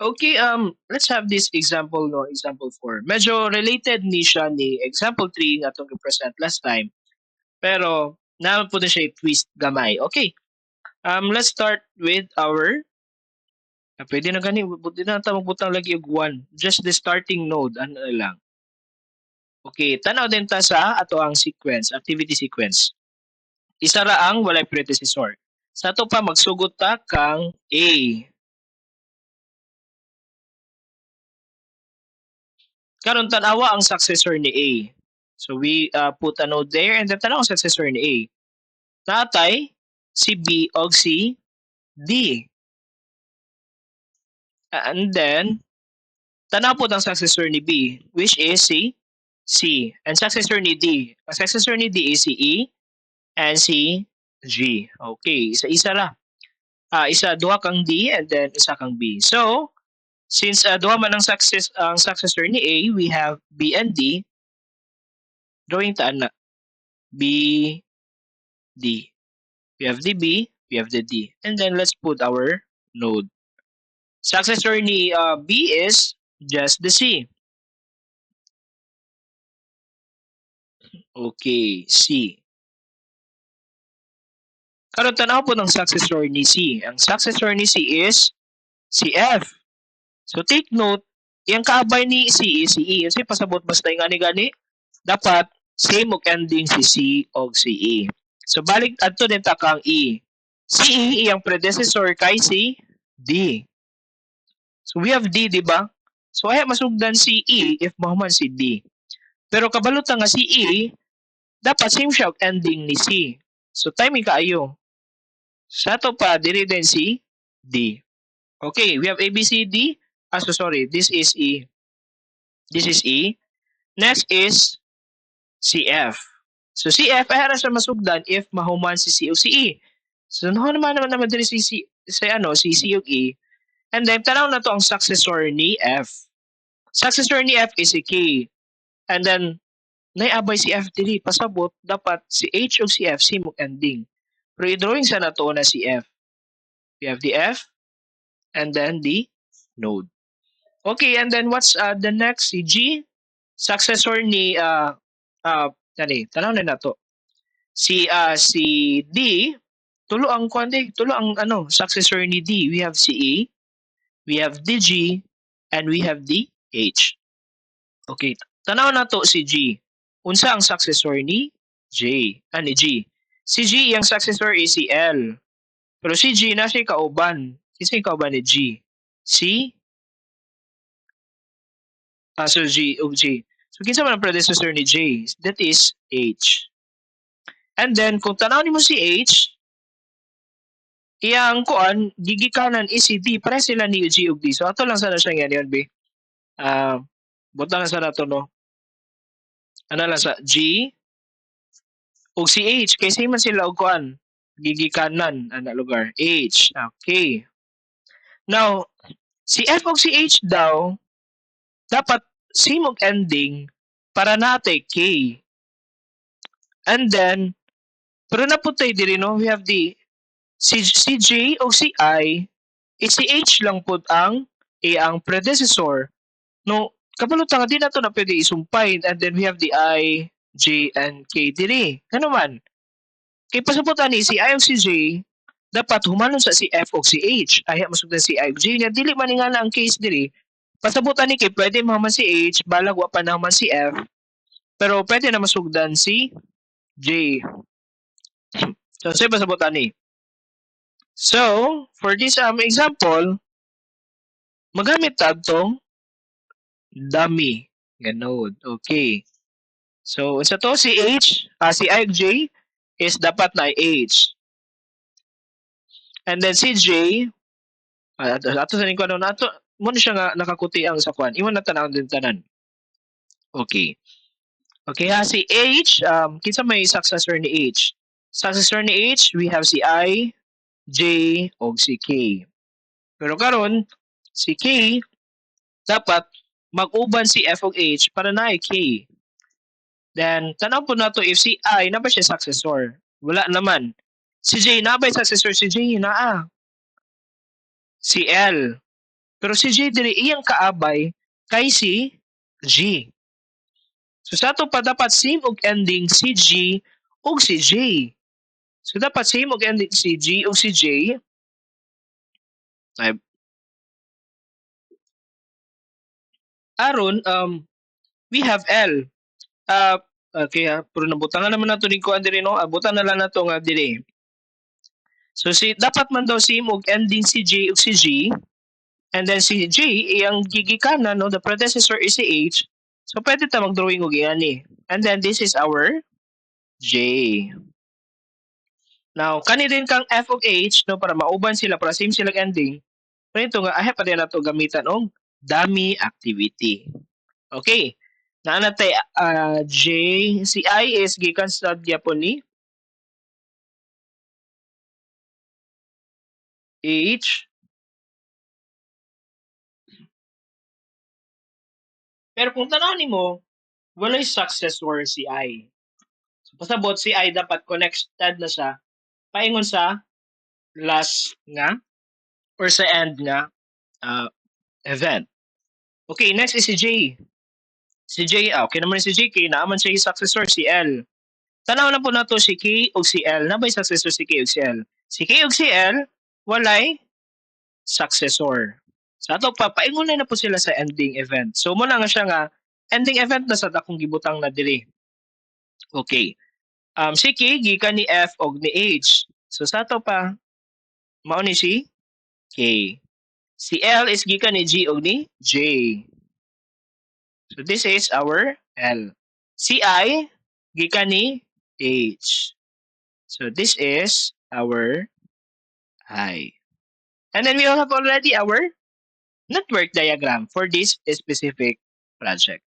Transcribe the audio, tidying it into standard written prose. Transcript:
Okay, let's have this example, no, example 4. Medyo related ni siya ni example 3 nga itong represent last time. Pero, naman po na siya twist gamay. Okay, let's start with our, pwede na gani, buti na ito magbutang lagi og 1. Just the starting node, ano na lang. Okay, tanaw din ta sa ato ang sequence, activity sequence. Isa ra ang walay predecessor. Sa ato pa, magsugot ta kang A. Karon tanawa ang successor ni A. So we put a node there and then tanaw ang successor ni A. Natay si B o si D. And then tanaw po ang successor ni B which is si C. And successor ni D. Ang successor ni D is si E and si G. Okay, isa-isa ra. Isa duha kang D and then isa kang B. So since duha man ang successor ni A, we have B and D. Drawing taan na. B, D. We have the B, we have the D. And then let's put our node. Successor ni B is just the C. Okay, C. Karon tanaw po ng successor ni C. Ang successor ni C is si F. So take note, yung kaabay ni C is si E. Kasi pasabot basta yung gani-gani, dapat same og ending si C o si E. So balik adto din ta kang E. Si E iyang predecessor kay si D. So we have D, di ba? So ay masugdan si E if mahuman si D. Pero kabalot nga si E, dapat same siya og ending ni C. So timing kaayo. Sa to pa diri din si D. Okay, we have A, B, C, D. So sorry, this is E. This is E. Next is CF. So CF ay hara siya masugdan if mahuman si C o si E. So naman diri si C ug E. And then tanaw na to ang successor ni F. Successor ni F is si K. And then naiabay si F diri pasabot dapat si H ug si F same ending. Pero i-drawing sa nato na si F. We have the F and then the node. Okay, and then what's the next? Si G, successor ni tanaw na nato. Si D, tulo ang successor ni D. We have si E, we have the G, and we have the H. Okay, tanaw na to si G. Unsa ang successor ni J? Ni G. Si G, yung successor is si L. Pero si G na siya kauban. Kasi kauban ni G. Si so G o G. So kinsa man ang predecessor ni J? That is H. And then kung tanaw nimo si H, iyang kuan gigikanan is si D. Para sila ni G ug D. So ato lang sana siya yan B. Butang sa nato no. Ano lang sa G ug si H kay same man sila og kuan gigikanan ana lugar H. Okay. Now si F ug si H daw dapat same og ending para natay K. And then pero naputay diri no we have the si J o si I si H lang pud ang ang predecessor. No, kapalutang di na to na pwede isumpay and then we have the I, J, and K diri. Ano man? Kay pasabot ani si I o si J dapat humanon sa si F o si H. Ay masugdan si I o J niya dili man nga ang case diri. Pasabot ani kay pwede mahuman si H balag wa pa naman si F. Pero pwede na masugdan si J. So say pasabot ani. So, for this example, magamit tag tong dummy nga node. Okay. So, sa to si H, si I ug J is dapat na H. And then si J, ato sa lingkod na ato, mo siya nga nakakuti ang sa kwan. Iwan na tanawon din tanan. Okay. Okay, si H, kinsa may successor ni H? Successor ni H, we have si I, J, o si K. Pero karon si K, dapat mag-uban si F ug H para na K. Then, tanaw po na to if si I na ba siya successor? Wala naman. Si J na ba successor? Si J na Si L. Pero si J diri iyang kaabay kay si G. So sa ato pa dapat same og ending si G ug si J. So dapat same og ending si G ug si J. Ay, aron we have L. Okay pero nabutangan naman nato ni kuan diri no. Abutan na lang nato nga diri. So si dapat man daw same og ending si J ug si G. And then si J, iyang gigikanan, no, the predecessor is si H. So pwede ta mag-drawing og iyan ni. And then this is our J. Now, kani din kang F of H, no, para mauban sila, para same sila ending. Pero ito nga, pa din na ito gamitan og dummy activity. Okay. Naanatay J, si I is gikan sa gyapon ni H. Pero kung tanawin mo, walay successor si I. So, pasabot si I dapat connected na siya paingon sa last nga or sa end nga event. Okay, next is si J. Si J, okay naman si J, kay naaman siya yung successor, si L. Tanaw na po na to si K o si L. Na ba yung successor si K o si L? Si K o si L, walay successor. Sa ato, papaingon na po sila sa ending event. So, muna nga siya nga, ending event na sa akong gibutang na dili. Okay. Si K, gikan ni F o ni H. So, sa ato pa, mao ni si K. Si L is gikan ni G o ni J. So this is our L. Si I, gikan ni H. So this is our I. And then we have already our network diagram for this specific project.